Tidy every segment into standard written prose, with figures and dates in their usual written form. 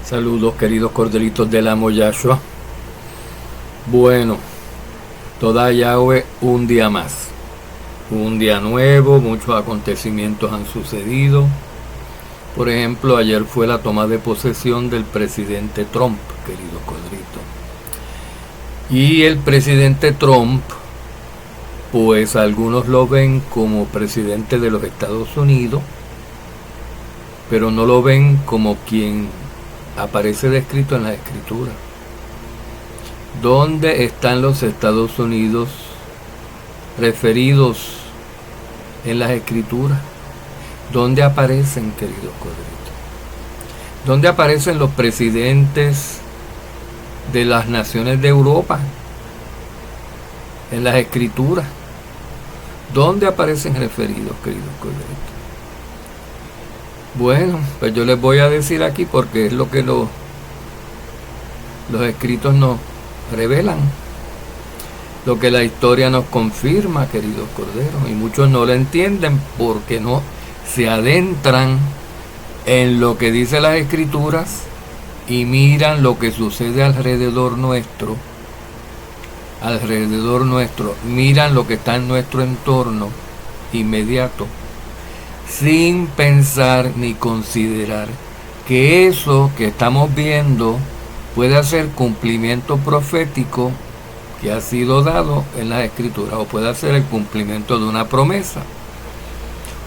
Saludos, queridos corderitos del amo Yahshua. Bueno, toda Yahweh, un día más. Un día nuevo, muchos acontecimientos han sucedido. Por ejemplo, ayer fue la toma de posesión del presidente Trump, queridos corderitos. Y el presidente Trump, pues algunos lo ven como presidente de los Estados Unidos, pero no lo ven como quien aparece descrito en la Escritura. ¿Dónde están los Estados Unidos referidos en las Escrituras? ¿Dónde aparecen, queridos corderitos? ¿Dónde aparecen los presidentes de las naciones de Europa en las Escrituras? ¿Dónde aparecen referidos, queridos corderitos? Bueno, pues yo les voy a decir aquí porque es lo que los escritos nos revelan, lo que la historia nos confirma, queridos corderos, y muchos no lo entienden porque no se adentran en lo que dice las escrituras y miran lo que sucede alrededor nuestro, miran lo que está en nuestro entorno inmediato, sin pensar ni considerar que eso que estamos viendo puede ser cumplimiento profético que ha sido dado en las Escrituras, o puede ser el cumplimiento de una promesa,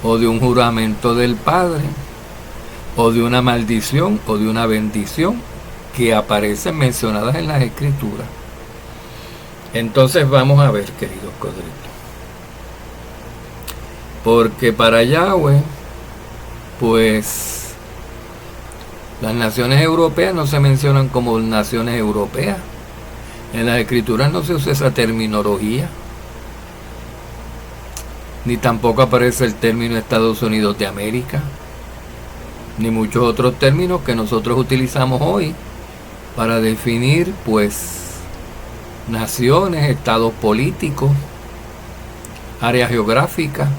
o de un juramento del Padre, o de una maldición, o de una bendición que aparecen mencionadas en las Escrituras. Entonces vamos a ver, queridos corderitos. Porque para Yahweh, pues las naciones europeas no se mencionan como naciones europeas. En las escrituras no se usa esa terminología. Ni tampoco aparece el término Estados Unidos de América. Ni muchos otros términos que nosotros utilizamos hoy para definir, pues, naciones, estados políticos, áreas geográficas.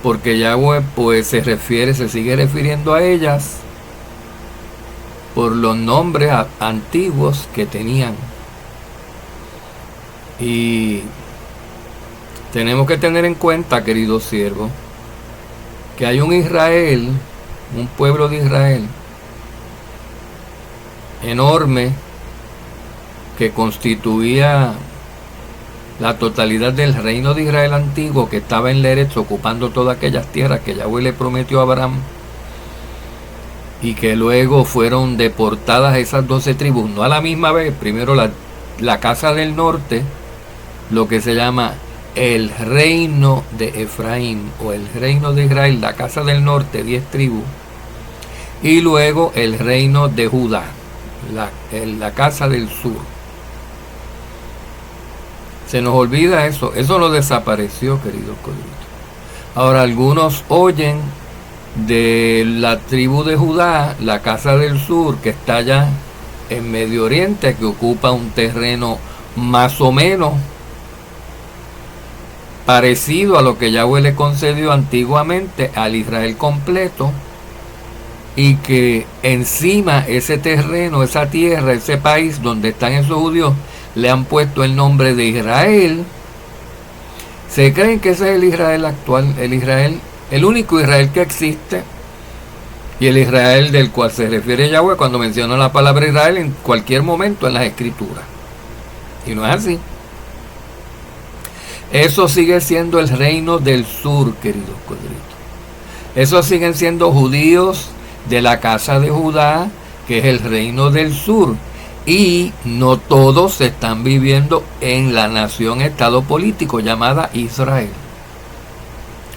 Porque Yahweh pues se sigue refiriendo a ellas por los nombres antiguos que tenían. Y tenemos que tener en cuenta, queridos siervos, que hay un Israel, un pueblo de Israel enorme que constituía la totalidad del reino de Israel antiguo, que estaba en Eretz ocupando todas aquellas tierras que Yahweh le prometió a Abraham, y que luego fueron deportadas esas 12 tribus, no a la misma vez, primero la casa del norte, lo que se llama el reino de Efraín, o el reino de Israel, la casa del norte, 10 tribus, y luego el reino de Judá, la casa del sur. Se nos olvida eso lo desapareció, queridos corderitos. Ahora algunos oyen de la tribu de Judá, la casa del sur, que está allá en Medio Oriente, que ocupa un terreno más o menos parecido a lo que Yahweh le concedió antiguamente al Israel completo, y que encima ese terreno, esa tierra, ese país donde están esos judíos, le han puesto el nombre de Israel. Se creen que ese es el Israel actual, el único Israel que existe, y el Israel del cual se refiere Yahweh cuando menciona la palabra Israel en cualquier momento en las escrituras. Y no es así. Eso sigue siendo el reino del sur, queridos corderitos. Esos siguen siendo judíos de la casa de Judá, que es el reino del sur. Y no todos están viviendo en la nación-estado político llamada Israel.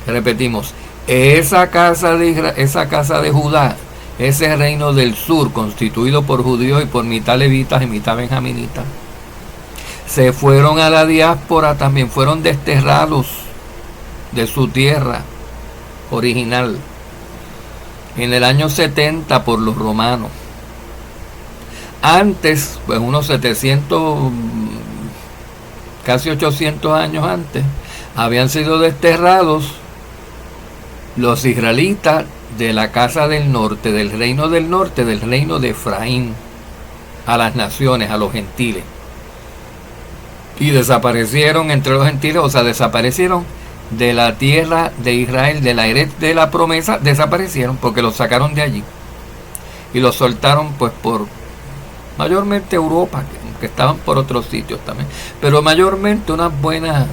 Repetimos, esa casa de Judá, ese reino del sur, constituido por judíos y por mitad levitas y mitad benjaminitas, se fueron a la diáspora, también fueron desterrados de su tierra original en el año 70 por los romanos. Antes, pues unos 700, casi 800 años antes, habían sido desterrados los israelitas de la casa del norte, del reino del norte, del reino de Efraín, a las naciones, a los gentiles. Y desaparecieron entre los gentiles, o sea, desaparecieron de la tierra de Israel, de la heredad de la promesa, desaparecieron porque los sacaron de allí. Y los soltaron pues por mayormente Europa, que estaban por otros sitios también. Pero mayormente unas buenas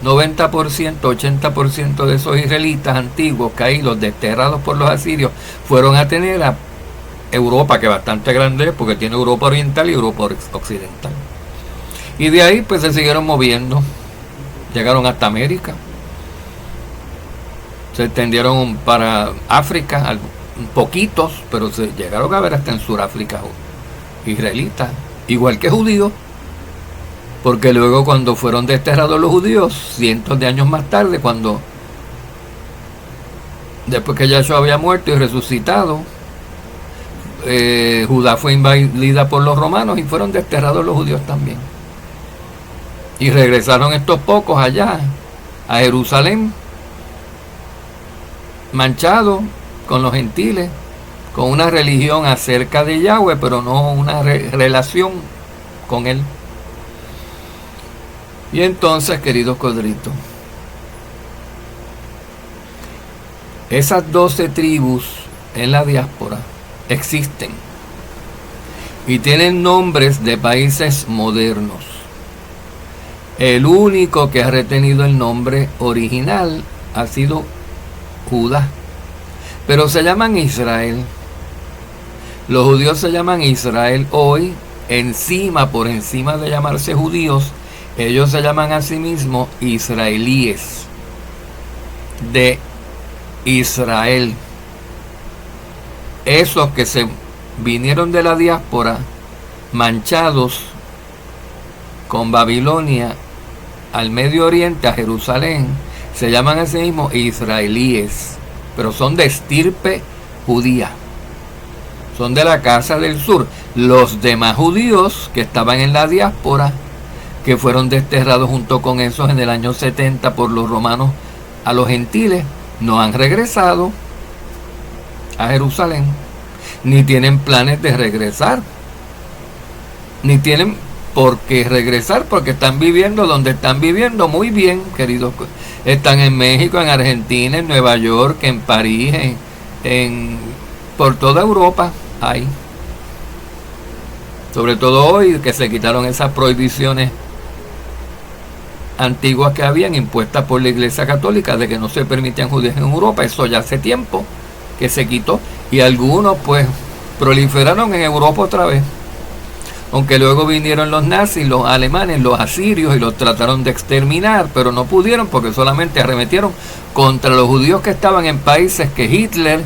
90%, 80% de esos israelitas antiguos caídos, desterrados por los asirios, fueron a tener a Europa, que es bastante grande porque tiene Europa oriental y Europa occidental. Y de ahí pues se siguieron moviendo, llegaron hasta América, se extendieron para África, poquitos, pero se llegaron a ver hasta en Sudáfrica israelitas, igual que judíos, porque luego cuando fueron desterrados los judíos, cientos de años más tarde, después que Yahshua había muerto y resucitado, Judá fue invadida por los romanos y fueron desterrados los judíos también. Y regresaron estos pocos allá a Jerusalén, manchados con los gentiles, con una religión acerca de Yahweh, pero no una relación con él. Y entonces, queridos codritos, esas 12 tribus en la diáspora existen y tienen nombres de países modernos. El único que ha retenido el nombre original ha sido Judá, pero se llaman Israel. Los judíos se llaman Israel hoy, por encima de llamarse judíos, ellos se llaman a sí mismos israelíes de Israel. Esos que se vinieron de la diáspora manchados con Babilonia al Medio Oriente, a Jerusalén, se llaman a sí mismos israelíes, pero son de estirpe judía, son de la casa del sur. Los demás judíos que estaban en la diáspora, que fueron desterrados junto con esos en el año 70 por los romanos a los gentiles, no han regresado a Jerusalén, ni tienen planes de regresar, ni tienen por qué regresar, porque están viviendo donde están viviendo muy bien, queridos. Están en México, en Argentina, en Nueva York, en París, por toda Europa hay. Sobre todo hoy que se quitaron esas prohibiciones antiguas que habían impuestas por la Iglesia Católica de que no se permitían judíos en Europa. Eso ya hace tiempo que se quitó, y algunos pues proliferaron en Europa otra vez, aunque luego vinieron los nazis, los alemanes, los asirios, y los trataron de exterminar, pero no pudieron porque solamente arremetieron contra los judíos que estaban en países que Hitler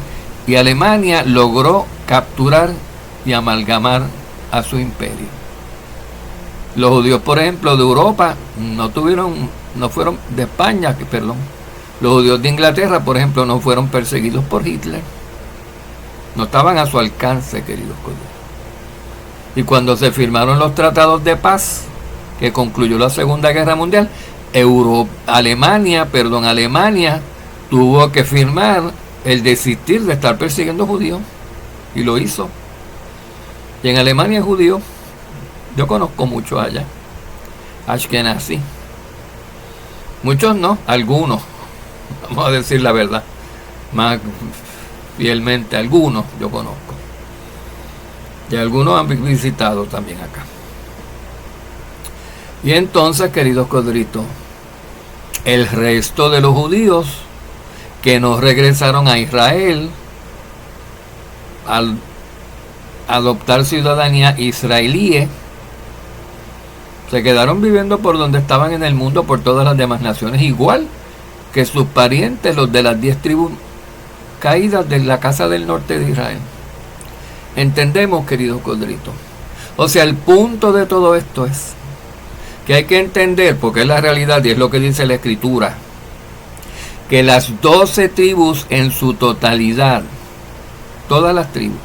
y Alemania logró capturar y amalgamar a su imperio. Los judíos, por ejemplo, de Europa no fueron de España, los judíos de Inglaterra, por ejemplo, no fueron perseguidos por Hitler. No estaban a su alcance, queridos colegas. Y cuando se firmaron los tratados de paz, que concluyó la Segunda Guerra Mundial, Alemania tuvo que firmar el desistir de estar persiguiendo judíos, y lo hizo. Y en Alemania es judío. Yo conozco muchos allá, Ashkenazi. Muchos no, algunos, vamos a decir la verdad, más fielmente, algunos yo conozco. Y algunos han visitado también acá. Y entonces, queridos codritos, el resto de los judíos que no regresaron a Israel al adoptar ciudadanía israelí, se quedaron viviendo por donde estaban en el mundo, por todas las demás naciones, igual que sus parientes, los de las 10 tribus caídas de la casa del norte de Israel. Entendemos, queridos codritos. O sea, el punto de todo esto es que hay que entender, porque es la realidad y es lo que dice la Escritura, que las 12 tribus en su totalidad, todas las tribus,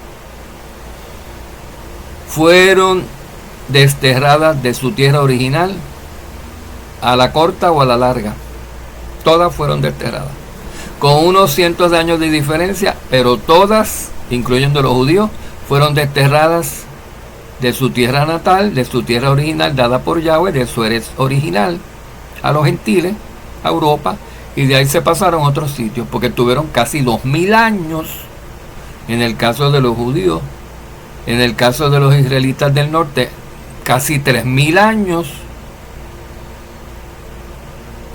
fueron desterradas de su tierra original a la corta o a la larga. Todas fueron desterradas. con unos cientos de años de diferencia, pero todas, incluyendo los judíos, fueron desterradas de su tierra natal, de su tierra original dada por Yahweh, de su Eretz original, a los gentiles, a Europa, y de ahí se pasaron a otros sitios, porque tuvieron casi 2000 años, en el caso de los judíos, en el caso de los israelitas del norte, casi 3000 años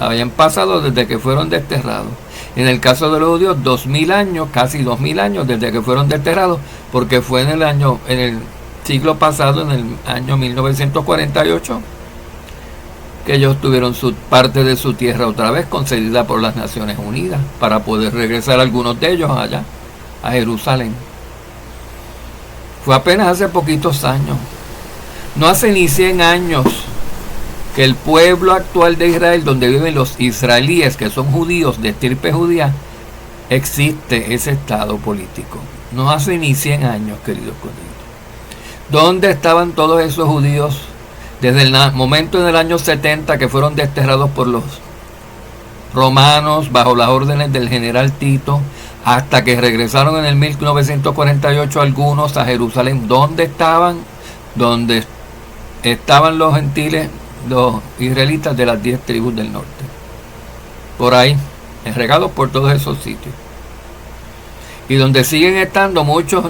habían pasado desde que fueron desterrados. En el caso de los judíos, 2000 años, casi 2000 años desde que fueron desterrados, porque fue en el siglo pasado, en el año 1948, que ellos tuvieron parte de su tierra otra vez concedida por las Naciones Unidas, para poder regresar algunos de ellos allá, a Jerusalén. Fue apenas hace poquitos años, no hace ni 100 años, que el pueblo actual de Israel, donde viven los israelíes, que son judíos de estirpe judía, existe ese estado político. No hace ni 100 años, queridos colegas. ¿Dónde estaban todos esos judíos desde el momento en el año 70 que fueron desterrados por los romanos bajo las órdenes del general Tito, hasta que regresaron en el 1948 algunos a Jerusalén? ¿Dónde estaban? Donde estaban los gentiles, los israelitas de las 10 tribus del norte. Por ahí, regados por todos esos sitios. Y donde siguen estando muchos,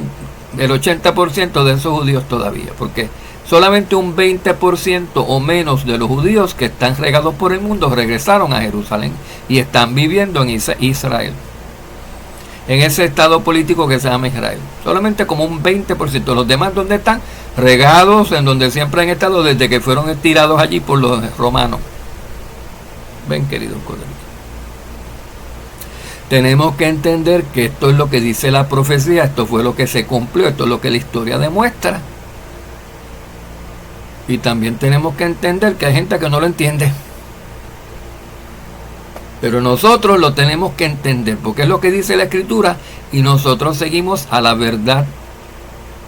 el 80% de esos judíos todavía, porque solamente un 20% o menos de los judíos que están regados por el mundo regresaron a Jerusalén y están viviendo en Israel, en ese estado político que se llama Israel. Solamente como un 20%. Los demás, ¿dónde están? Regados en donde siempre han estado desde que fueron estirados allí por los romanos. Ven, queridos colegas, tenemos que entender que esto es lo que dice la profecía, esto fue lo que se cumplió, esto es lo que la historia demuestra. Y también tenemos que entender que hay gente que no lo entiende. Pero nosotros lo tenemos que entender, porque es lo que dice la Escritura, y nosotros seguimos a la verdad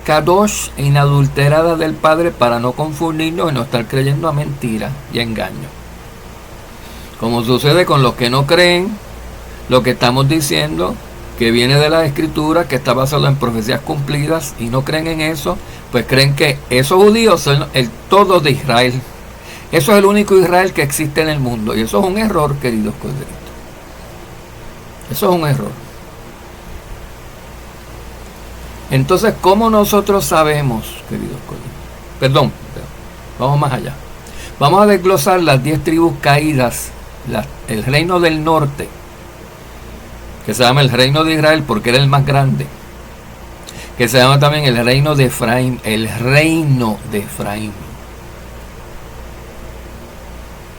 kadosh e inadulterada del Padre, para no confundirnos y no estar creyendo a mentiras y a engaños. Como sucede con los que no creen lo que estamos diciendo, que viene de la Escritura, que está basado en profecías cumplidas, y no creen en eso, pues creen que esos judíos son el todo de Israel. Eso es el único Israel que existe en el mundo, y eso es un error, queridos colegas. Eso es un error. Entonces, ¿cómo nosotros sabemos, queridos colegas? Perdón, vamos más allá. Vamos a desglosar las 10 tribus caídas, el reino del norte, que se llama el reino de Israel porque era el más grande, que se llama también el reino de Efraín, el reino de Efraín.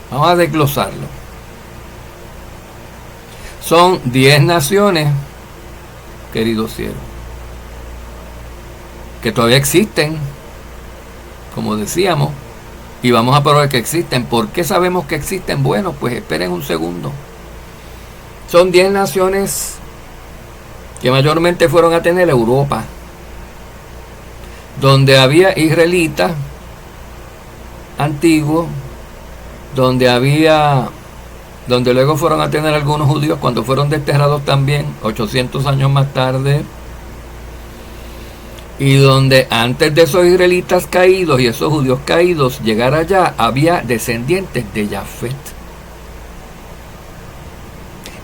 Vamos a desglosarlo. Son 10 naciones, queridos siervos, que todavía existen, como decíamos, y vamos a probar que existen. ¿Por qué sabemos que existen? Bueno, pues esperen un segundo. Son 10 naciones que mayormente fueron a tener Europa, donde había israelitas antiguos, donde luego fueron a tener algunos judíos cuando fueron desterrados también 800 años más tarde, y donde antes de esos israelitas caídos y esos judíos caídos llegar allá, había descendientes de Jafet.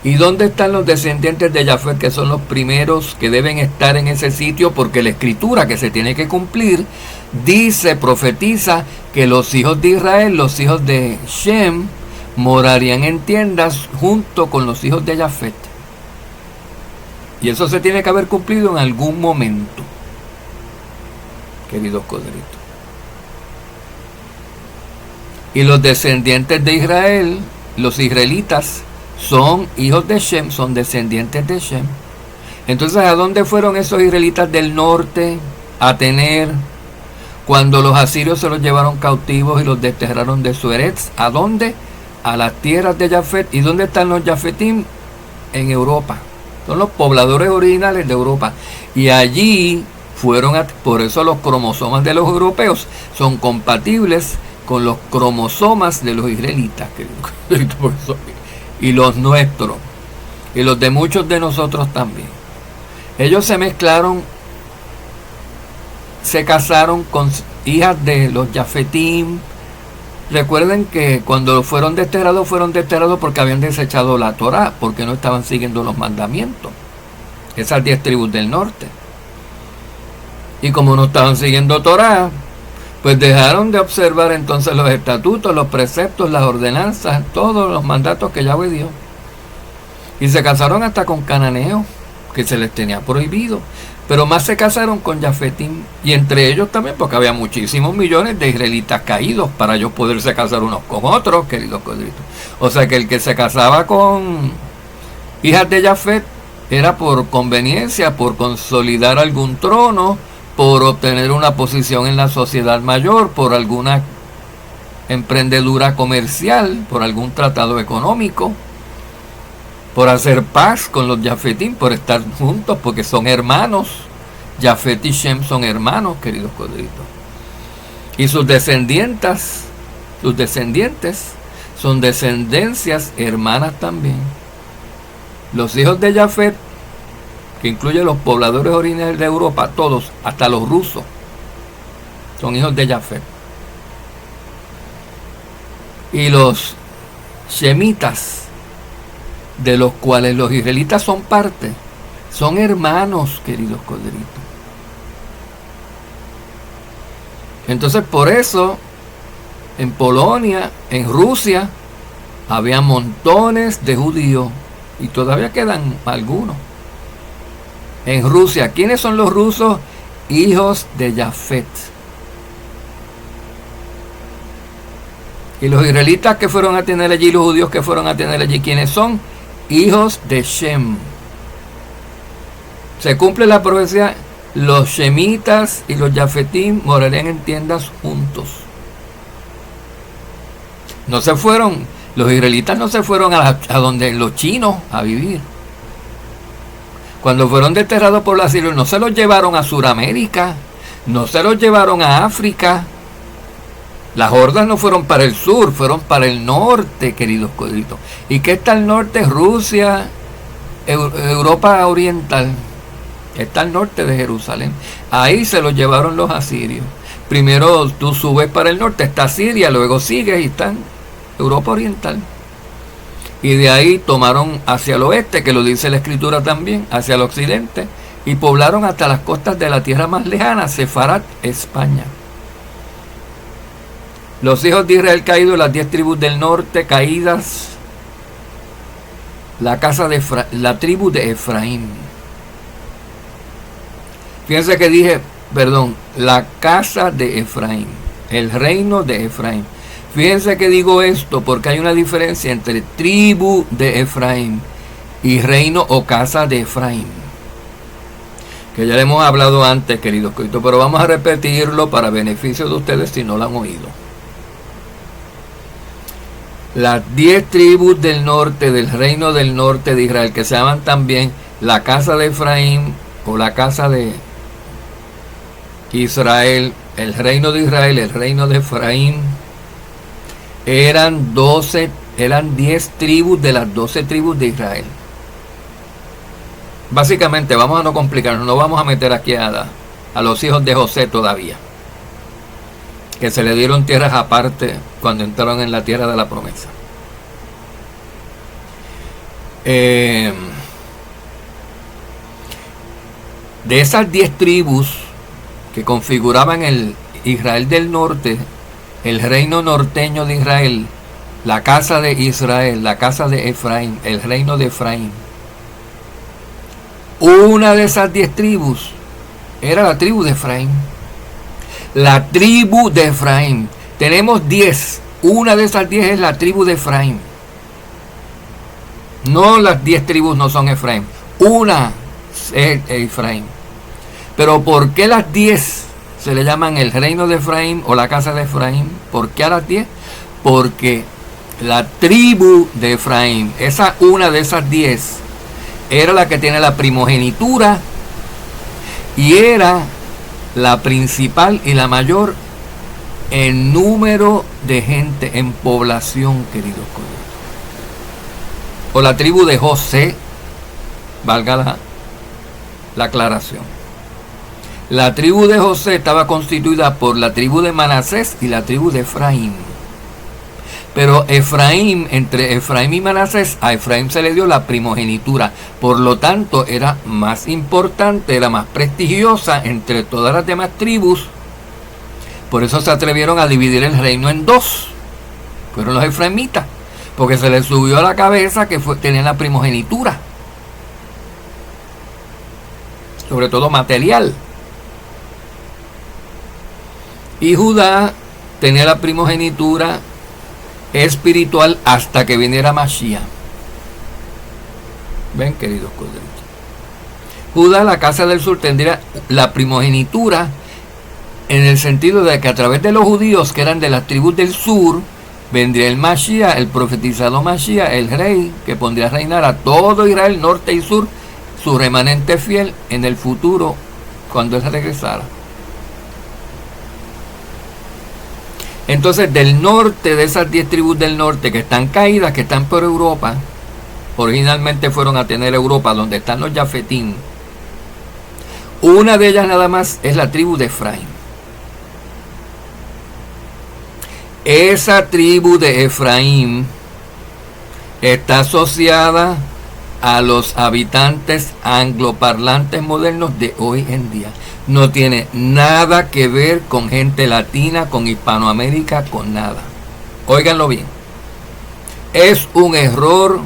¿Y dónde están los descendientes de Jafet, que son los primeros que deben estar en ese sitio? Porque la Escritura, que se tiene que cumplir, dice, profetiza que los hijos de Israel, los hijos de Shem, morarían en tiendas junto con los hijos de Jafet. Y eso se tiene que haber cumplido en algún momento, queridos codritos. Y los descendientes de Israel, los israelitas, son hijos de Shem, son descendientes de Shem. Entonces, ¿a dónde fueron esos israelitas del norte a tener cuando los asirios se los llevaron cautivos y los desterraron de su Eretz? ¿A dónde? A las tierras de Jafet. ¿Y dónde están los Jafetim? En Europa. Son los pobladores originales de Europa. Y allí por eso los cromosomas de los europeos son compatibles con los cromosomas de los israelitas, y los nuestros. y los de muchos de nosotros también. Ellos se mezclaron, se casaron con hijas de los Jafetim. Recuerden que cuando fueron desterrados porque habían desechado la Torá, porque no estaban siguiendo los mandamientos. Esas 10 tribus del norte. Y como no estaban siguiendo Torá, pues dejaron de observar entonces los estatutos, los preceptos, las ordenanzas, todos los mandatos que Yahweh dio. Y se casaron hasta con cananeos, que se les tenía prohibido. Pero más se casaron con Jafetim, y entre ellos también, porque había muchísimos millones de israelitas caídos para ellos poderse casar unos con otros, queridos codritos. O sea que el que se casaba con hijas de Jafet era por conveniencia, por consolidar algún trono, por obtener una posición en la sociedad mayor, por alguna emprendedura comercial, por algún tratado económico, por hacer paz con los Jafetim, por estar juntos, porque son hermanos. Jafet y Shem son hermanos, queridos codritos. Y sus descendientes son descendencias hermanas también. Los hijos de Jafet, que incluye los pobladores originales de Europa, todos, hasta los rusos, son hijos de Jafet. Y los shemitas, de los cuales los israelitas son parte, son hermanos, queridos codritos. Entonces, por eso, en Polonia, en Rusia, había montones de judíos, y todavía quedan algunos. En Rusia, ¿quiénes son los rusos? Hijos de Jafet. Y los israelitas que fueron a tener allí, los judíos que fueron a tener allí, ¿quiénes son? Hijos de Shem. Se cumple la profecía, los shemitas y los Jafetim morarían en tiendas juntos. No se fueron, los israelitas no se fueron a donde los chinos a vivir. Cuando fueron desterrados por los asirios, no se los llevaron a Sudamérica, no se los llevaron a África. Las hordas no fueron para el sur, fueron para el norte, queridos codritos. ¿Y qué está al norte? Rusia, Europa Oriental. Está al norte de Jerusalén. Ahí se los llevaron los asirios. Primero tú subes para el norte, está Siria, luego sigues y está en Europa Oriental. Y de ahí tomaron hacia el oeste, que lo dice la escritura también, hacia el occidente, y poblaron hasta las costas de la tierra más lejana, Sefarat, España. Los hijos de Israel caídos, las 10 tribus del norte caídas, la tribu de Efraín. Fíjense que dije, la casa de Efraín, el reino de Efraín. Fíjense que digo esto porque hay una diferencia entre tribu de Efraín y reino o casa de Efraín, que ya le hemos hablado antes, queridos coitos, pero vamos a repetirlo para beneficio de ustedes si no lo han oído. Las 10 tribus del norte, del reino del norte de Israel, que se llaman también la casa de Efraín o la casa de Israel, el reino de Israel, el reino de Efraín, eran 10 tribus de las 12 tribus de Israel. Básicamente, vamos a no complicarnos, no vamos a meter aquí a los hijos de José todavía, que se le dieron tierras aparte cuando entraron en la tierra de la promesa. De esas 10 tribus que configuraban el Israel del norte, el reino norteño de Israel, la casa de Israel, la casa de Efraín, el reino de Efraín, una de esas 10 tribus era la tribu de Efraín. La tribu de Efraín. Tenemos 10. Una de esas 10 es la tribu de Efraín. No, las 10 tribus no son Efraín. Una es Efraín. Pero ¿por qué las 10 se le llaman el reino de Efraín o la casa de Efraín? ¿Por qué a las 10? Porque la tribu de Efraín, una de esas 10, era la que tiene la primogenitura y era la principal y la mayor en número de gente, en población, queridos colegas. O la tribu de José, valga la aclaración. La tribu de José estaba constituida por la tribu de Manasés y la tribu de Efraín. Pero Efraín, entre Efraín y Manasés, a Efraín se le dio la primogenitura. Por lo tanto, era más importante, era más prestigiosa entre todas las demás tribus. Por eso se atrevieron a dividir el reino en dos. Fueron los efraimitas, porque se les subió a la cabeza que tenían la primogenitura. Sobre todo material. Y Judá tenía la primogenitura espiritual hasta que viniera Mashiach. Ven, queridos codritos. Judá, la casa del sur, tendría la primogenitura en el sentido de que a través de los judíos que eran de las tribus del sur, vendría el Mashiach, el profetizado Mashiach, el rey que pondría a reinar a todo Israel, norte y sur, su remanente fiel en el futuro, cuando él regresara. Entonces, del norte, de esas 10 tribus del norte que están caídas, que están por Europa, originalmente fueron a tener Europa, donde están los Yafetín. Una de ellas nada más es la tribu de Efraín. Esa tribu de Efraín está asociada a los habitantes angloparlantes modernos de hoy en día. No tiene nada que ver con gente latina, con Hispanoamérica, con nada. Óiganlo bien. Es un error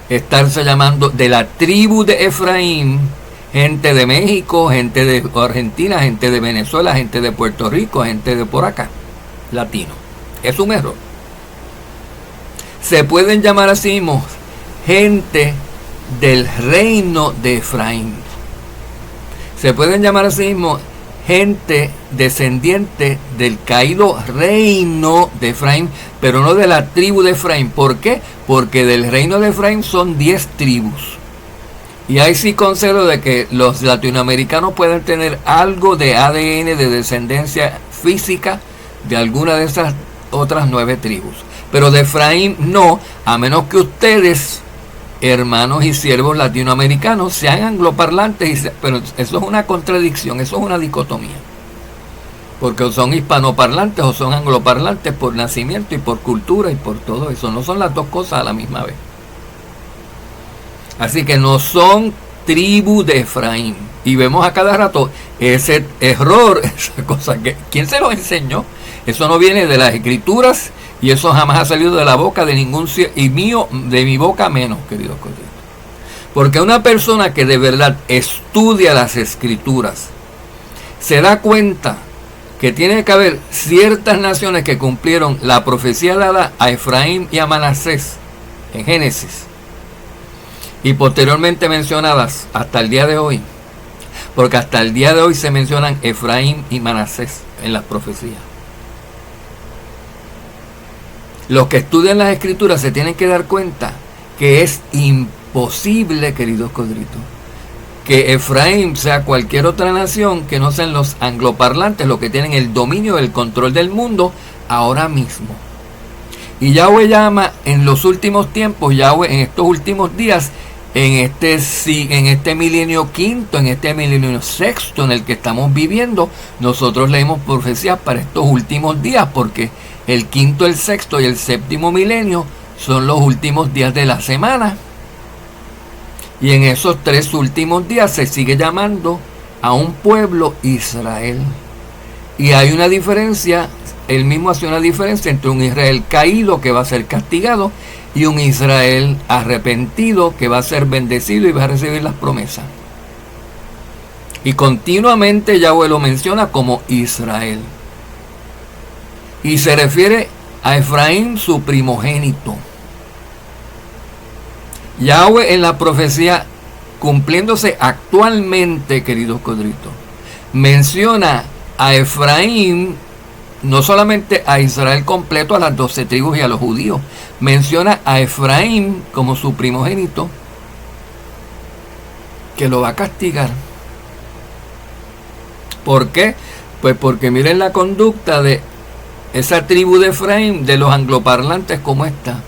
estarse llamando de la tribu de Efraín gente de México, gente de Argentina, gente de Venezuela, gente de Puerto Rico, gente de por acá, latino. Es un error. Se pueden llamar así mismo gente del reino de Efraín. Se pueden llamar así mismo gente descendiente del caído reino de Efraín, pero no de la tribu de Efraín. ¿Por qué? Porque del reino de Efraín son 10 tribus. Y ahí sí concedo de que los latinoamericanos pueden tener algo de ADN, de descendencia física de alguna de esas otras 9 tribus. Pero de Efraín no, a menos que ustedes, hermanos y siervos latinoamericanos, sean angloparlantes, pero eso es una contradicción, eso es una dicotomía. Porque o son hispanoparlantes o son angloparlantes por nacimiento y por cultura y por todo eso. No son las dos cosas a la misma vez. Así que no son tribu de Efraín. Y vemos a cada rato ese error, esa cosa que ¿quién se lo enseñó? Eso no viene de las escrituras y eso jamás ha salido de la boca de ningún y mío, de mi boca menos, queridos colegas. Porque una persona que de verdad estudia las escrituras se da cuenta que tiene que haber ciertas naciones que cumplieron la profecía dada a Efraín y a Manasés en Génesis y posteriormente mencionadas hasta el día de hoy, porque hasta el día de hoy se mencionan Efraín y Manasés en las profecías. Los que estudian las escrituras se tienen que dar cuenta que es imposible, queridos codritos, que Efraín sea cualquier otra nación que no sean los angloparlantes, los que tienen el dominio, el control del mundo ahora mismo. Y Yahweh llama en los últimos tiempos, Yahweh en estos últimos días, en este milenio quinto, en este milenio sexto en el que estamos viviendo, nosotros leemos profecías para estos últimos días, porque el quinto, el sexto y el séptimo milenio son los últimos días de la semana. Y en esos 3 últimos días se sigue llamando a un pueblo Israel. Y hay una diferencia, él mismo hace una diferencia entre un Israel caído que va a ser castigado y un Israel arrepentido que va a ser bendecido y va a recibir las promesas. Y continuamente Yahweh lo menciona como Israel. Y se refiere a Efraín, su primogénito. Yahweh en la profecía, cumpliéndose actualmente, queridos codritos, menciona a Efraín, no solamente a Israel completo, a las 12 tribus y a los judíos, menciona a Efraín como su primogénito, que lo va a castigar. ¿Por qué? Pues porque miren la conducta de esa tribu de Efraín, de los angloparlantes, como está.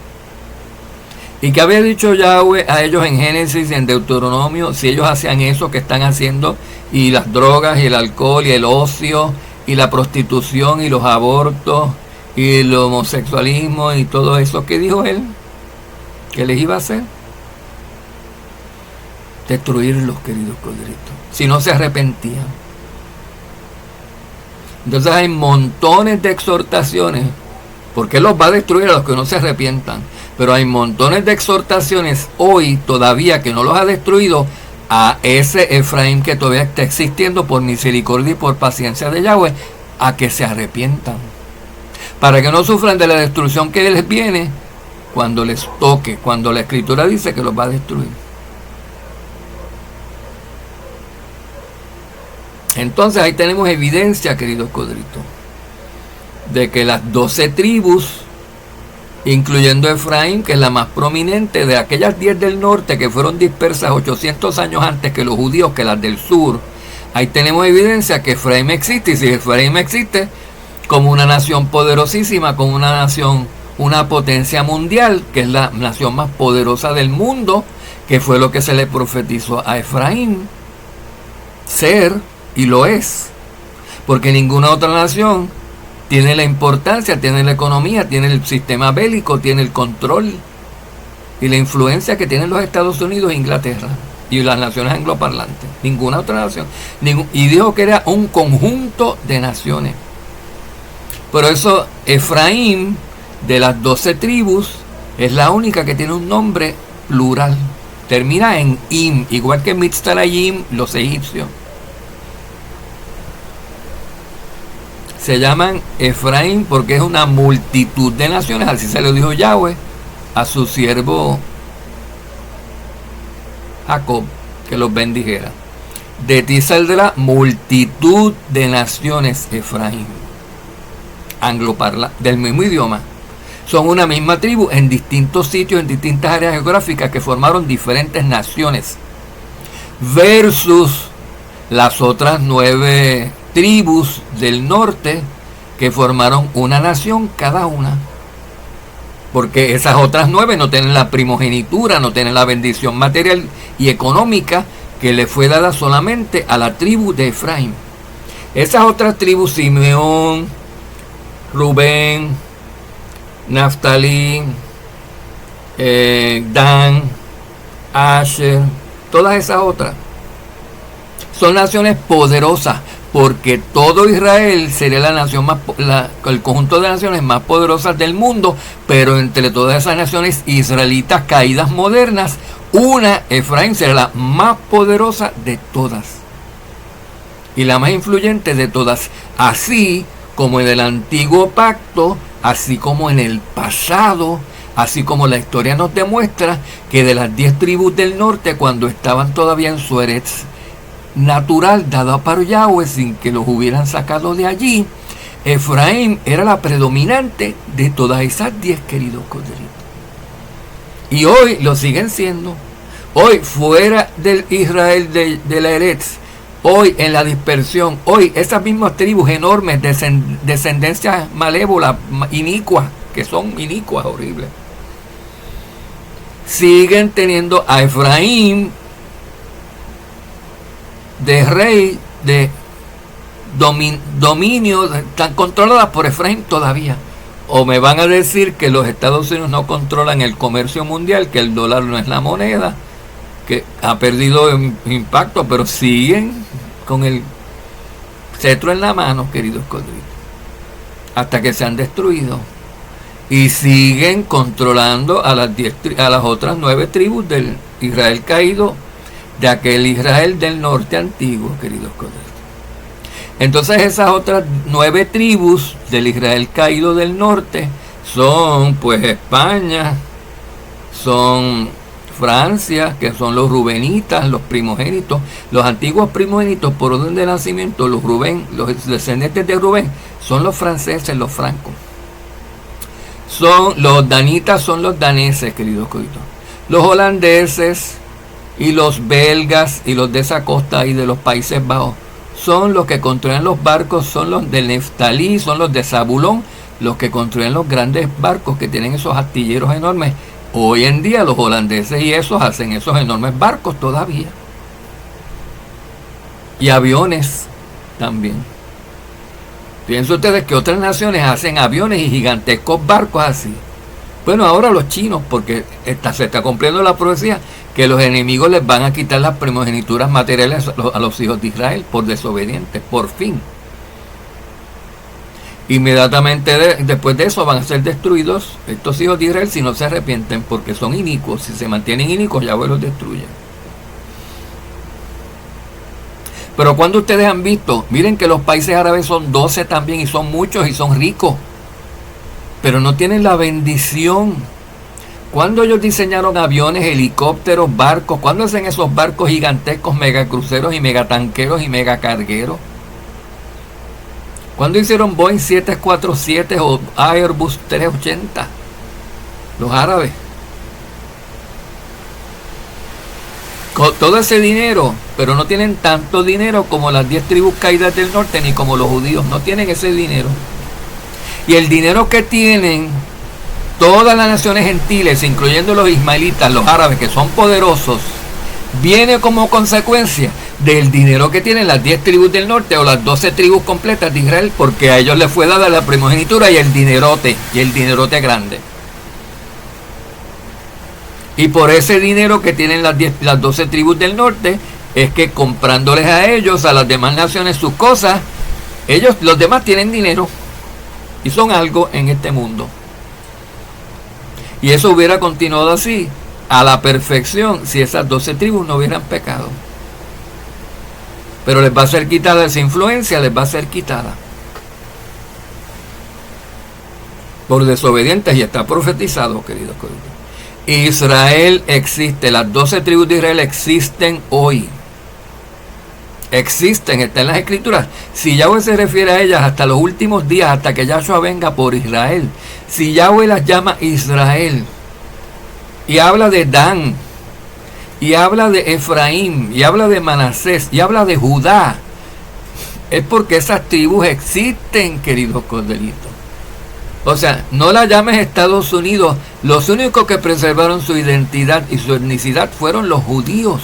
¿Y qué había dicho Yahweh a ellos en Génesis y en Deuteronomio? Si ellos hacían eso que están haciendo, y las drogas y el alcohol y el ocio y la prostitución y los abortos y el homosexualismo y todo eso, ¿qué dijo él? ¿Qué les iba a hacer? Destruirlos, queridos corderitos, si no se arrepentían. Entonces hay montones de exhortaciones. ¿Por qué los va a destruir a los que no se arrepientan? Pero hay montones de exhortaciones hoy todavía que no los ha destruido a ese Efraín que todavía está existiendo por misericordia y por paciencia de Yahweh, a que se arrepientan, para que no sufran de la destrucción que les viene cuando les toque, cuando la Escritura dice que los va a destruir. Entonces ahí tenemos evidencia, queridos codritos, de que las 12 tribus, incluyendo Efraín, que es la más prominente de aquellas 10 del norte que fueron dispersas 800 años antes que los judíos, que las del sur, ahí tenemos evidencia que Efraín existe. Y si Efraín existe como una nación poderosísima, como una nación, una potencia mundial, que es la nación más poderosa del mundo, que fue lo que se le profetizó a Efraín ser, y lo es, porque ninguna otra nación tiene la importancia, tiene la economía, tiene el sistema bélico, tiene el control y la influencia que tienen los Estados Unidos e Inglaterra y las naciones angloparlantes. Ninguna otra nación. Y dijo que era un conjunto de naciones. Por eso Efraín, de las 12 tribus, es la única que tiene un nombre plural. Termina en im, igual que Mitzrayim, los egipcios. Se llaman Efraín porque es una multitud de naciones, así se lo dijo Yahweh a su siervo Jacob, que los bendijera. De ti saldrá multitud de naciones, Efraín. Angloparla, del mismo idioma. Son una misma tribu en distintos sitios, en distintas áreas geográficas que formaron diferentes naciones. Versus las otras 9 tribus del norte que formaron una nación cada una, porque esas otras 9 no tienen la primogenitura, no tienen la bendición material y económica que le fue dada solamente a la tribu de Efraín. Esas otras tribus, Simeón, Rubén, Naftalí, Dan, Asher, todas esas otras son naciones poderosas, porque todo Israel sería la nación más, el conjunto de naciones más poderosas del mundo, pero entre todas esas naciones israelitas caídas modernas, una, Efraín, será la más poderosa de todas y la más influyente de todas, así como en el antiguo pacto, así como en el pasado, así como la historia nos demuestra que de las 10 tribus del norte, cuando estaban todavía en su eretz natural dada para Yahweh, sin que los hubieran sacado de allí, Efraín era la predominante de todas esas 10, queridos corderitos. Y hoy lo siguen siendo. Hoy fuera del Israel de la Eretz, hoy en la dispersión, hoy esas mismas tribus enormes, descendencias malévolas, inicuas, que son inicuas, horribles, siguen teniendo a Efraín de rey, de dominio, están controladas por Efraín todavía. O me van a decir que los Estados Unidos no controlan el comercio mundial, que el dólar no es la moneda, que ha perdido impacto, pero siguen con el cetro en la mano, queridos corderitos, hasta que se han destruido. Y siguen controlando a las otras 9 tribus del Israel caído, de aquel Israel del norte antiguo, queridos corderitos. Entonces esas otras 9 tribus del Israel caído del norte son pues España, son Francia, que son los rubenitas, los primogénitos, los antiguos primogénitos por orden de nacimiento, los descendientes de Rubén, son los franceses, los francos. Son los danitas, son los daneses, queridos corderitos. Los holandeses y los belgas y los de esa costa y de los Países Bajos son los que construyen los barcos, son los de Neftalí, son los de Zabulón, los que construyen los grandes barcos que tienen esos astilleros enormes Hoy en día los holandeses y esos hacen esos enormes barcos todavía. Y aviones también. Piensen ustedes que otras naciones hacen aviones y gigantescos barcos así. Bueno, ahora los chinos, porque se está cumpliendo la profecía que los enemigos les van a quitar las primogenituras materiales a los hijos de Israel por desobedientes, por fin. Inmediatamente después de eso van a ser destruidos estos hijos de Israel si no se arrepienten, porque son inicuos. Si se mantienen inicuos, Yahweh los destruye. Pero cuando ustedes han visto, miren que los países árabes son 12 también, y son muchos y son ricos, pero no tienen la bendición. Cuando ellos diseñaron aviones, helicópteros, barcos, cuando hacen esos barcos gigantescos, megacruceros y megatanqueros y megacargueros, cuando hicieron Boeing 747 o Airbus 380, los árabes, con todo ese dinero, pero no tienen tanto dinero como las 10 tribus caídas del norte, ni como los judíos, no tienen ese dinero. Y el dinero que tienen todas las naciones gentiles, incluyendo los ismaelitas, los árabes, que son poderosos, viene como consecuencia del dinero que tienen las 10 tribus del norte o las 12 tribus completas de Israel, porque a ellos les fue dada la primogenitura y el dinerote grande. Y por ese dinero que tienen las 12 tribus del norte, es que comprándoles a ellos, a las demás naciones, sus cosas, los demás tienen dinero y son algo en este mundo. Y eso hubiera continuado así a la perfección si esas 12 tribus no hubieran pecado. Pero les va a ser quitada esa influencia, les va a ser quitada por desobedientes, y está profetizado, queridos colegas. Israel existe, las 12 tribus de Israel existen hoy. Existen, están en las escrituras. Si Yahweh se refiere a ellas hasta los últimos días, hasta que Yahshua venga por Israel, si Yahweh las llama Israel, y habla de Dan, y habla de Efraín, y habla de Manasés, y habla de Judá, es porque esas tribus existen, queridos cordelitos. O sea, no la llames Estados Unidos. Los únicos que preservaron su identidad y su etnicidad fueron los judíos,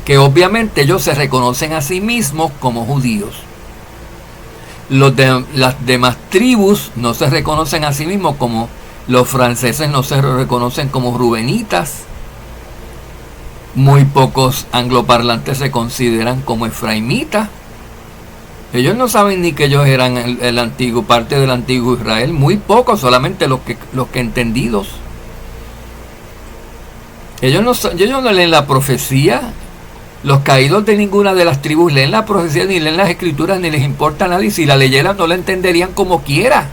que obviamente ellos se reconocen a sí mismos como judíos. Las demás tribus no se reconocen a sí mismos como los franceses, no se reconocen como rubenitas. Muy pocos angloparlantes se consideran como efraimitas. Ellos no saben ni que ellos eran el antiguo, parte del antiguo Israel. Muy pocos, solamente los que entendidos. Ellos no leen la profecía. Los caídos de ninguna de las tribus leen la profecía, ni leen las escrituras, ni les importa nada. Y si la leyeran no la entenderían como quiera.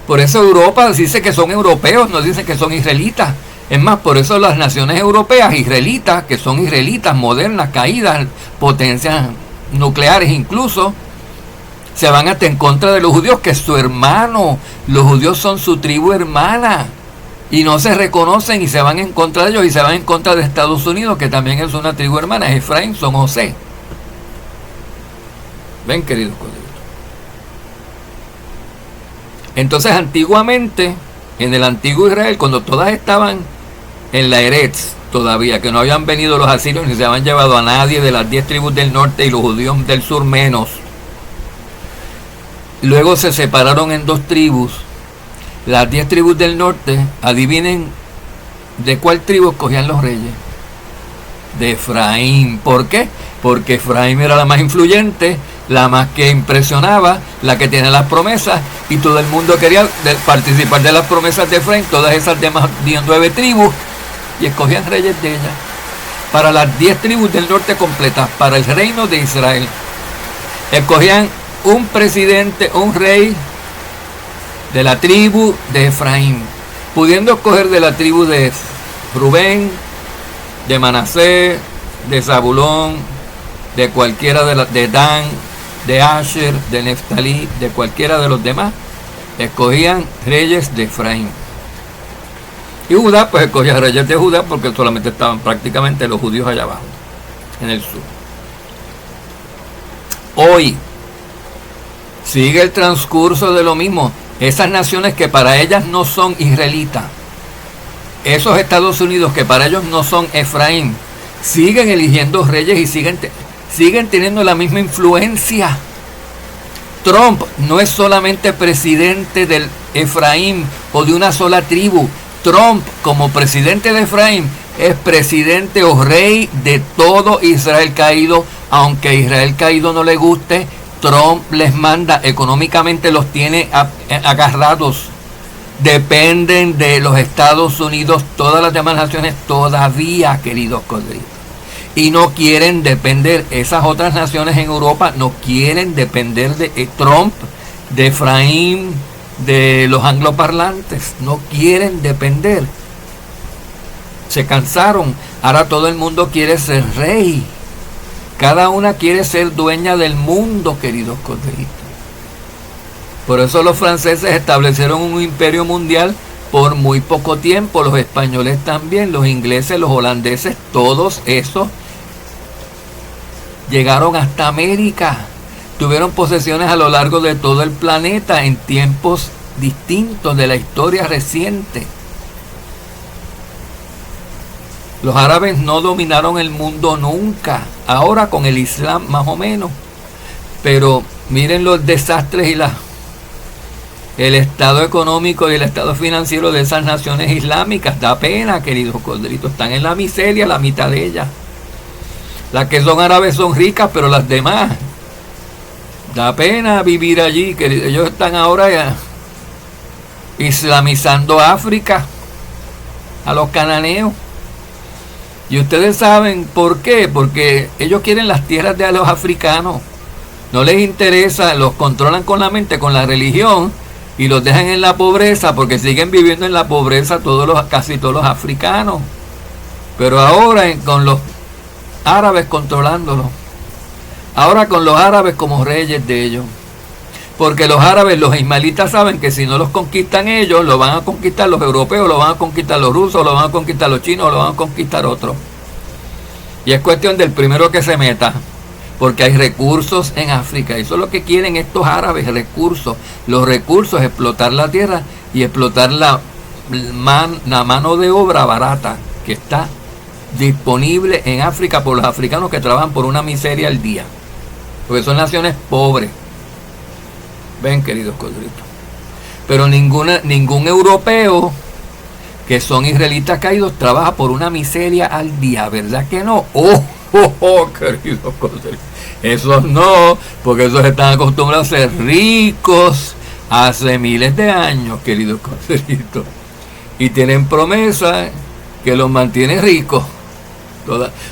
Por eso Europa dice que son europeos, no dice que son israelitas. Es más, por eso las naciones europeas israelitas, que son israelitas modernas, caídas, potencias nucleares incluso, se van hasta en contra de los judíos, que es su hermano. Los judíos son su tribu hermana y no se reconocen, y se van en contra de ellos, y se van en contra de Estados Unidos, que también es una tribu hermana. Es Efraín, son José. Ven, queridos colegas. Entonces, antiguamente, en el antiguo Israel, cuando todas estaban en la Eretz, todavía, que no habían venido los asirios ni se habían llevado a nadie de las 10 tribus del norte, y los judíos del sur menos. Luego se separaron en 2 tribus. Las 10 tribus del norte, adivinen de cuál tribu escogían los reyes. De Efraín. ¿Por qué? Porque Efraín era la más influyente, la más que impresionaba, la que tenía las promesas, y todo el mundo quería participar de las promesas de Efraín. Todas esas demás 9 tribus, y escogían reyes de ellas para las 10 tribus del norte completas, para el reino de Israel. Escogían un presidente, un rey de la tribu de Efraín, pudiendo escoger de la tribu de Rubén, de Manasés, de Zabulón, de cualquiera de Dan, de Asher, de Neftalí, de cualquiera de los demás. Escogían reyes de Efraín. Y Judá, pues escogía reyes de Judá, porque solamente estaban prácticamente los judíos allá abajo, en el sur. Hoy sigue el transcurso de lo mismo. Esas naciones que para ellas no son israelitas, esos Estados Unidos que para ellos no son Efraín, siguen eligiendo reyes y siguen teniendo la misma influencia. Trump no es solamente presidente del Efraín o de una sola tribu. Trump, como presidente de Efraín, es presidente o rey de todo Israel caído. Aunque a Israel caído no le guste, Trump les manda, económicamente los tiene agarrados. Dependen de los Estados Unidos, todas las demás naciones todavía, queridos codritos. Y no quieren depender, esas otras naciones en Europa no quieren depender de Trump, de Efraín, de los angloparlantes, no quieren depender. Se cansaron, ahora todo el mundo quiere ser rey. Cada una quiere ser dueña del mundo, queridos codritos. Por eso los franceses establecieron un imperio mundial por muy poco tiempo, los españoles también, los ingleses, los holandeses, todos esos llegaron hasta América, tuvieron posesiones a lo largo de todo el planeta en tiempos distintos de la historia reciente. Los árabes no dominaron el mundo nunca, ahora con el Islam más o menos, pero miren los desastres y el estado económico y el estado financiero de esas naciones islámicas. Da pena, queridos codritos, están en la miseria la mitad de ellas. Las que son árabes son ricas, pero las demás, da pena vivir allí, que ellos están ahora ya islamizando África, a los cananeos. Y ustedes saben por qué, porque ellos quieren las tierras de los africanos, no les interesa, los controlan con la mente, con la religión, y los dejan en la pobreza, porque siguen viviendo en la pobreza casi todos los africanos. Pero ahora con los árabes controlándolos, ahora con los árabes como reyes de ellos, porque los árabes, los ismaelitas saben que si no los conquistan ellos, lo van a conquistar los europeos, lo van a conquistar los rusos, lo van a conquistar los chinos, lo van a conquistar otros. Y es cuestión del primero que se meta, porque hay recursos en África, y eso es lo que quieren estos árabes, recursos. Los recursos, explotar la tierra y explotar la mano de obra barata que está disponible en África por los africanos que trabajan por una miseria al día, porque son naciones pobres. Ven, queridos codritos, pero ningún europeo que son israelitas caídos trabaja por una miseria al día, ¿verdad que no? Queridos codritos, esos no, porque esos están acostumbrados a ser ricos hace miles de años, queridos codritos, y tienen promesa que los mantiene ricos.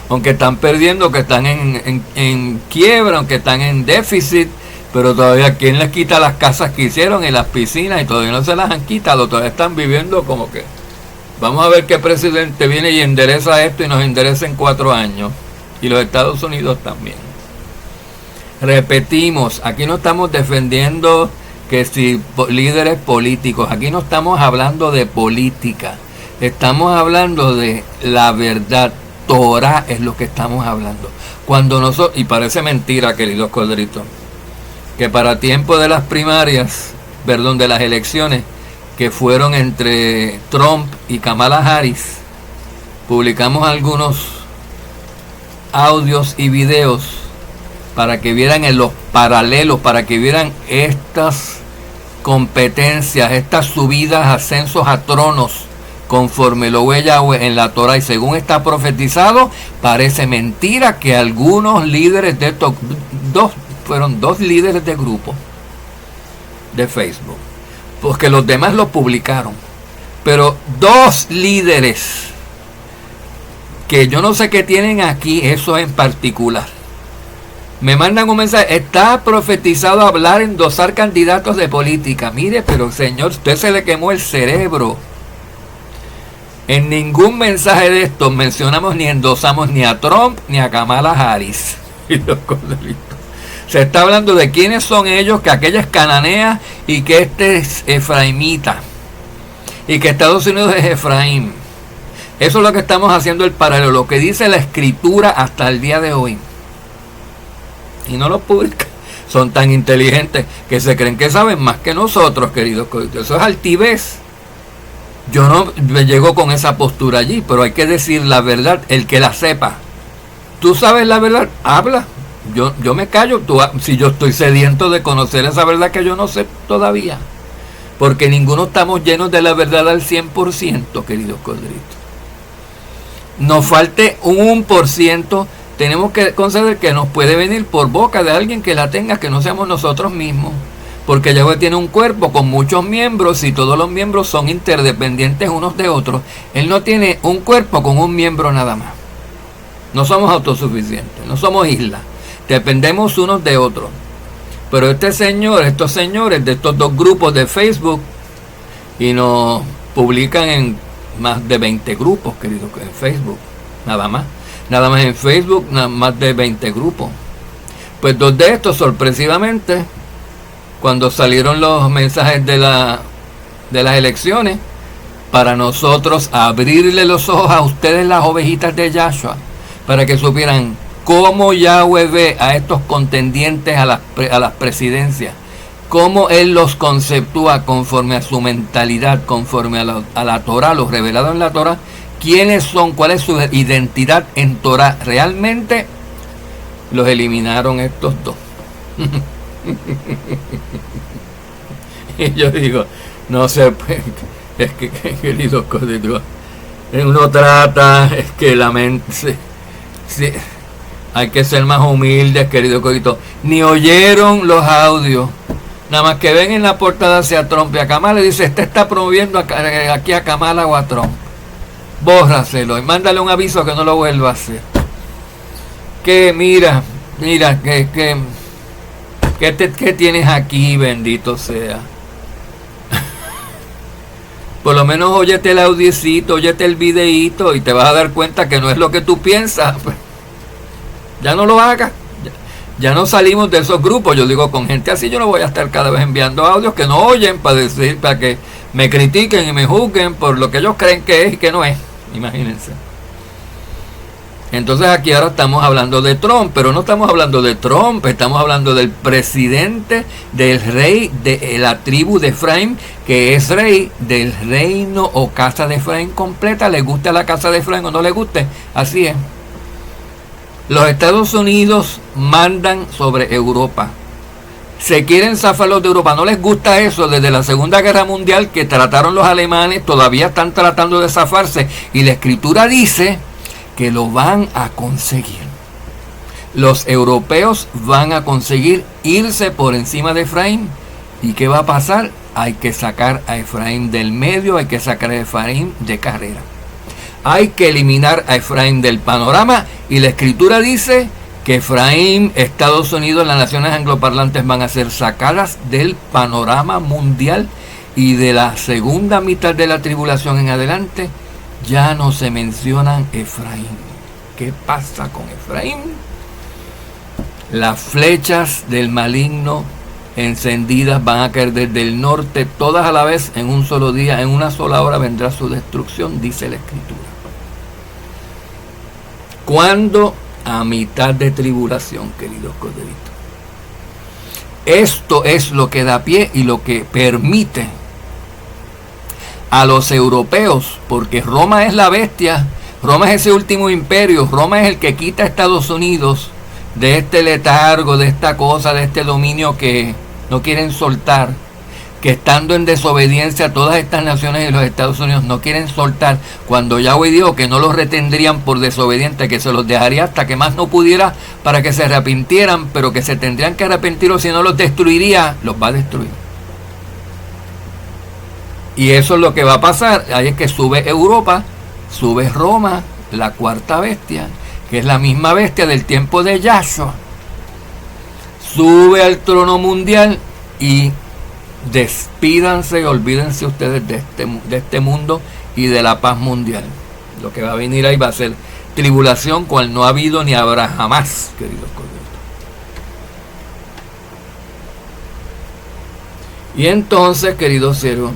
Aunque están perdiendo, que están en quiebra, aunque están en déficit, pero todavía ¿quién les quita las casas que hicieron y las piscinas? Y todavía no se las han quitado, todavía están viviendo como que vamos a ver qué presidente viene y endereza esto, y nos endereza en 4 años, y los Estados Unidos también. Repetimos, aquí no estamos defendiendo que si líderes políticos, aquí no estamos hablando de política, estamos hablando de la verdad. Torah es lo que estamos hablando. Cuando nosotros, y parece mentira, queridos codritos, que para tiempo de las primarias, de las elecciones que fueron entre Trump y Kamala Harris, publicamos algunos audios y videos para que vieran en los paralelos, para que vieran estas competencias, estas subidas, ascensos a tronos, conforme lo ve Yahweh en la Torah, y según está profetizado, parece mentira que algunos líderes de estos fueron dos líderes de grupo de Facebook, porque los demás lo publicaron, pero 2 líderes que yo no sé qué tienen aquí, eso en particular, me mandan un mensaje: está profetizado hablar, endosar candidatos de política. Mire, pero señor, usted se le quemó el cerebro. En ningún mensaje de estos mencionamos ni endosamos ni a Trump ni a Kamala Harris. Se está hablando de quiénes son ellos, que aquella es cananea y que este es efraimita, y que Estados Unidos es Efraín. Eso es lo que estamos haciendo, el paralelo, lo que dice la escritura hasta el día de hoy. Y no lo publican. Son tan inteligentes que se creen que saben más que nosotros, queridos. Eso es altivez. Yo no me llego con esa postura allí, pero hay que decir la verdad, el que la sepa. Tú sabes la verdad, habla. Yo me callo, si yo estoy sediento de conocer esa verdad que yo no sé todavía. Porque ninguno estamos llenos de la verdad al 100%, queridos corderitos. Nos falte un 1%, tenemos que conceder que nos puede venir por boca de alguien que la tenga, que no seamos nosotros mismos. Porque Yahweh tiene un cuerpo con muchos miembros y todos los miembros son interdependientes unos de otros. Él no tiene un cuerpo con un miembro nada más. No somos autosuficientes, no somos islas. Dependemos unos de otros. Pero estos señores de estos dos grupos de Facebook, y nos publican en más de 20 grupos, queridos, en Facebook, nada más en Facebook, más de 20 grupos. Pues dos de estos, sorpresivamente, cuando salieron los mensajes de las elecciones, para nosotros abrirle los ojos a ustedes, las ovejitas de Yahshua, para que supieran cómo Yahweh ve a estos contendientes a las presidencias, cómo Él los conceptúa conforme a su mentalidad, conforme a la Torah, los revelados en la Torah, quiénes son, cuál es su identidad en Torah. Realmente los eliminaron estos dos. Y yo digo, no sé, pues, es que, queridos códigos, uno trata, es que la mente, sí, hay que ser más humildes, queridos códigos. Ni oyeron los audios, nada más que ven en la portada hacia Trump y a Kamala le dice, este está promoviendo aquí a Kamala o a Trump. Bórraselo y mándale un aviso que no lo vuelva a hacer. Que mira, ¿qué tienes aquí, bendito sea? Por lo menos óyete el audiecito, óyete el videíto y te vas a dar cuenta que no es lo que tú piensas. Ya no lo hagas. Ya no salimos de esos grupos. Yo digo, con gente así yo no voy a estar cada vez enviando audios que no oyen para que me critiquen y me juzguen por lo que ellos creen que es y que no es. Imagínense. Entonces aquí ahora estamos hablando de Trump, pero no estamos hablando de Trump, estamos hablando del presidente, del rey de la tribu de Efraín, que es rey del reino o casa de Efraín completa. ¿Le gusta la casa de Efraín o no le guste? Así es. Los Estados Unidos mandan sobre Europa. Se quieren zafar los de Europa. No les gusta eso. Desde la Segunda Guerra Mundial que trataron los alemanes, todavía están tratando de zafarse. Y la Escritura dice que lo van a conseguir. Los europeos van a conseguir irse por encima de Efraín. ¿Y qué va a pasar? Hay que sacar a Efraín del medio, hay que sacar a Efraín de carrera. Hay que eliminar a Efraín del panorama. Y la Escritura dice que Efraín, Estados Unidos, las naciones angloparlantes van a ser sacadas del panorama mundial, y de la segunda mitad de la tribulación en adelante ya no se mencionan Efraín. ¿Qué pasa con Efraín? Las flechas del maligno encendidas van a caer desde el norte, todas a la vez, en un solo día, en una sola hora vendrá su destrucción, dice la Escritura. ¿Cuándo? A mitad de tribulación, queridos corderitos. Esto es lo que da pie y lo que permite a los europeos, porque Roma es la bestia, Roma es ese último imperio, Roma es el que quita a Estados Unidos de este letargo, de esta cosa, de este dominio que no quieren soltar, que estando en desobediencia todas estas naciones y los Estados Unidos no quieren soltar, cuando Yahweh dijo que no los retendrían por desobedientes, que se los dejaría hasta que más no pudiera para que se arrepintieran, pero que se tendrían que arrepentir o si no los destruiría, los va a destruir. Y eso es lo que va a pasar. Ahí es que sube Europa, sube Roma, la cuarta bestia, que es la misma bestia del tiempo de Yahshua, sube al trono mundial y despídanse y olvídense ustedes de este mundo y de la paz mundial. Lo que va a venir ahí va a ser tribulación cual no ha habido ni habrá jamás, queridos corderitos. Y entonces, queridos siervos,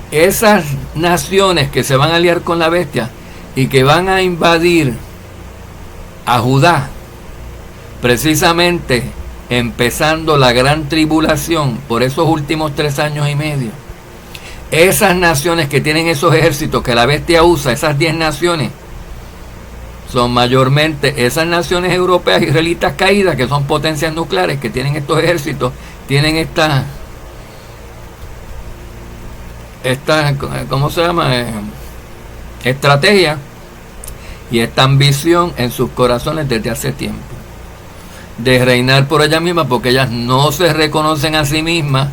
esas naciones que se van a aliar con la bestia y que van a invadir a Judá, precisamente empezando la gran tribulación por esos últimos 3 años y medio, Esas naciones que tienen esos ejércitos que la bestia usa, esas 10 naciones, son mayormente esas naciones europeas israelitas caídas, que son potencias nucleares, que tienen estos ejércitos, tienen esta ¿cómo se llama? Estrategia y esta ambición en sus corazones desde hace tiempo, de reinar por ellas mismas, porque ellas no se reconocen a sí mismas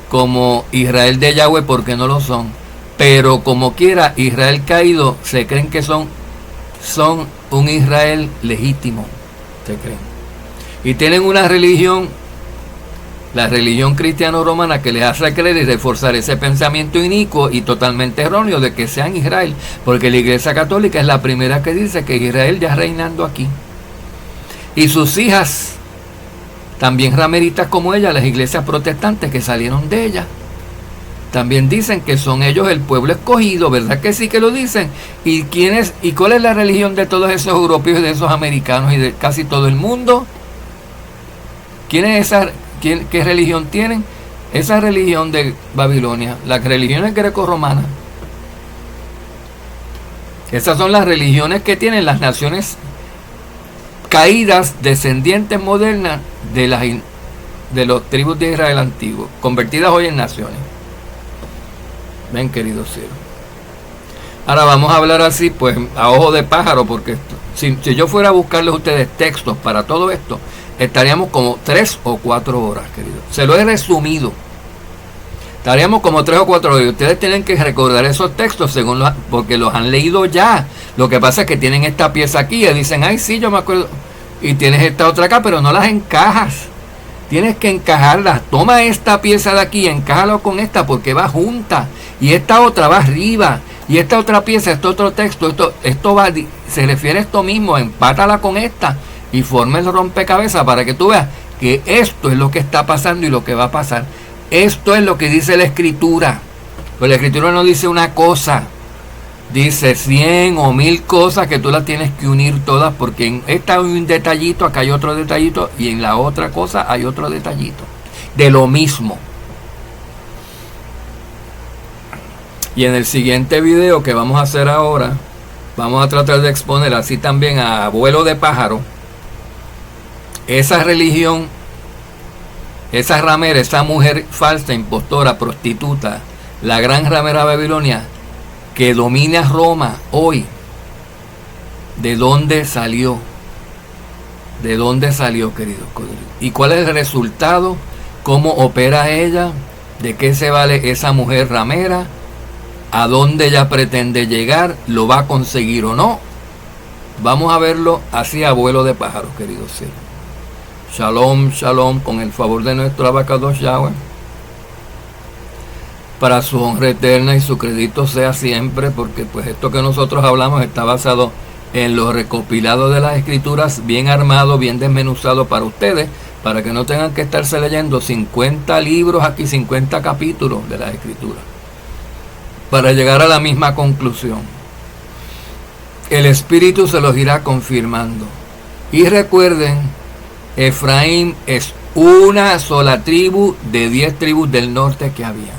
como Israel de Yahweh, porque no lo son, pero como quiera, Israel caído, se creen que son un Israel legítimo, se creen, y tienen una religión, la religión cristiano-romana, que les hace creer y reforzar ese pensamiento inicuo y totalmente erróneo de que sean Israel, porque la Iglesia Católica es la primera que dice que Israel ya reinando aquí, y sus hijas también rameritas como ella, las iglesias protestantes que salieron de ella, también dicen que son ellos el pueblo escogido, ¿verdad que sí que lo dicen? ¿Y cuál es la religión de todos esos europeos y de esos americanos y de casi todo el mundo? ¿Qué religión tienen? Esa religión de Babilonia, las religiones grecorromanas. Esas son las religiones que tienen las naciones caídas, descendientes modernas de los tribus de Israel antiguo, convertidas hoy en naciones. Ven, queridos cielos. Ahora vamos a hablar así, pues, a ojo de pájaro, porque si yo fuera a buscarles a ustedes textos para todo esto, estaríamos como 3 o 4 horas, queridos. Se lo he resumido. Estaríamos como 3 o 4 horas. Y ustedes tienen que recordar esos textos porque los han leído ya. Lo que pasa es que tienen esta pieza aquí y dicen, ay, sí, yo me acuerdo. Y tienes esta otra acá, pero no las encajas. Tienes que encajarlas. Toma esta pieza de aquí, encájalo con esta porque va junta. Y esta otra va arriba. Y esta otra pieza, este otro texto, esto va, se refiere a esto mismo. Empátala con esta y forma el rompecabezas para que tú veas que esto es lo que está pasando y lo que va a pasar. Esto es lo que dice la Escritura. Pero la Escritura no dice una cosa. Dice 100 o 1000 cosas que tú las tienes que unir todas, porque en esta hay un detallito, acá hay otro detallito, y en la otra cosa hay otro detallito. De lo mismo. Y en el siguiente video que vamos a hacer ahora, vamos a tratar de exponer así también a vuelo de pájaro esa religión, esa ramera, esa mujer falsa, impostora, prostituta, la gran ramera Babilonia, que domina Roma hoy. ¿De dónde salió? ¿De dónde salió, queridos? ¿Y cuál es el resultado? ¿Cómo opera ella? ¿De qué se vale esa mujer ramera? ¿A dónde ella pretende llegar? ¿Lo va a conseguir o no? Vamos a verlo así a vuelo de pájaros, queridos. Sí. Shalom, shalom, con el favor de nuestro Abacadosh Yahweh. Para su honra eterna y su crédito sea siempre, porque pues esto que nosotros hablamos está basado en lo recopilado de las Escrituras, bien armado, bien desmenuzado para ustedes, para que no tengan que estarse leyendo 50 libros aquí, 50 capítulos de las Escrituras, para llegar a la misma conclusión. El Espíritu se los irá confirmando. Y recuerden, Efraín es una sola tribu de 10 tribus del norte que había.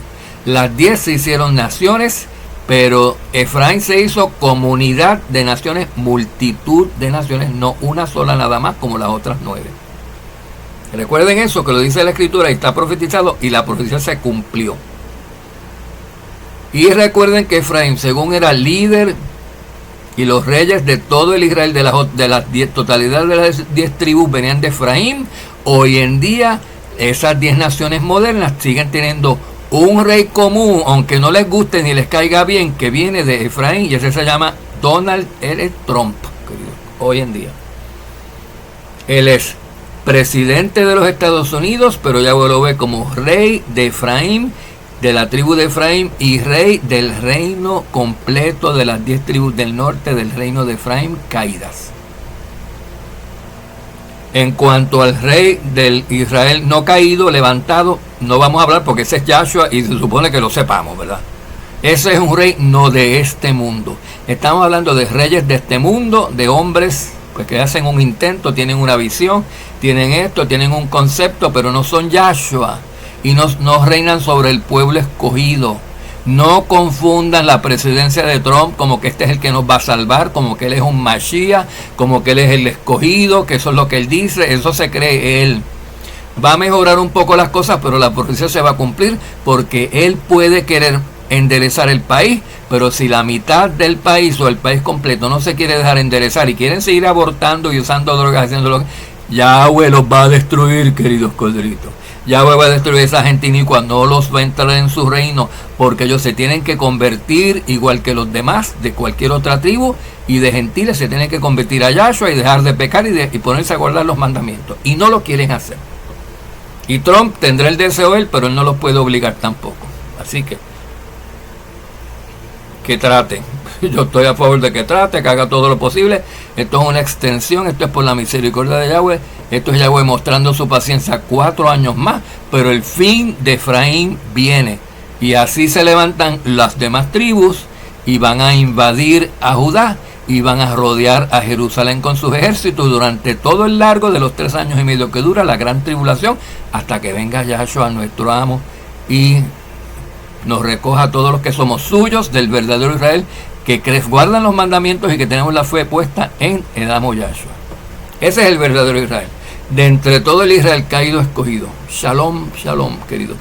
Las 10 se hicieron naciones, pero Efraín se hizo comunidad de naciones, multitud de naciones, no una sola nada más como las otras 9. Recuerden eso, que lo dice la Escritura y está profetizado, y la profecía se cumplió. Y recuerden que Efraín, según era líder, y los reyes de todo el Israel, de la totalidad de las 10 tribus venían de Efraín. Hoy en día, esas 10 naciones modernas siguen teniendo un rey común, aunque no les guste ni les caiga bien, que viene de Efraín, y ese se llama Donald L. Trump, querido, hoy en día. Él es presidente de los Estados Unidos, pero ya lo ve como rey de Efraín, de la tribu de Efraín, y rey del reino completo de las 10 tribus del norte del reino de Efraín caídas. En cuanto al rey del Israel no caído, levantado, no vamos a hablar porque ese es Yahshua y se supone que lo sepamos, ¿verdad? Ese es un rey no de este mundo. Estamos hablando de reyes de este mundo, de hombres pues, que hacen un intento, tienen una visión, tienen esto, tienen un concepto, pero no son Yahshua y no reinan sobre el pueblo escogido. No confundan la presidencia de Trump como que este es el que nos va a salvar, como que él es un Mashiach, como que él es el escogido, que eso es lo que él dice, eso se cree él. Va a mejorar un poco las cosas, pero la profecía se va a cumplir porque él puede querer enderezar el país, pero si la mitad del país o el país completo no se quiere dejar enderezar y quieren seguir abortando y usando drogas, haciendo lo que... Yahweh los va a destruir, queridos corderitos. Yahweh va a destruir a esa gente inicua, no los va a entrar en su reino, porque ellos se tienen que convertir igual que los demás de cualquier otra tribu, y de gentiles se tienen que convertir a Yahshua y dejar de pecar y ponerse a guardar los mandamientos, y no lo quieren hacer. Y Trump tendrá el deseo él, pero él no los puede obligar tampoco. Así que trate. Yo estoy a favor de que trate, que haga todo lo posible. Esto es una extensión, esto es por la misericordia de Yahweh. Esto es Yahweh mostrando su paciencia 4 años más, pero el fin de Efraín viene. Y así se levantan las demás tribus y van a invadir a Judá y van a rodear a Jerusalén con sus ejércitos durante todo el largo de los 3 años y medio que dura la gran tribulación, hasta que venga Yahshua, nuestro amo, y nos recoja a todos los que somos suyos, del verdadero Israel, que guardan los mandamientos y que tenemos la fe puesta en Edamo Yahshua. Ese es el verdadero Israel, de entre todo el Israel caído escogido. Shalom, shalom, queridos.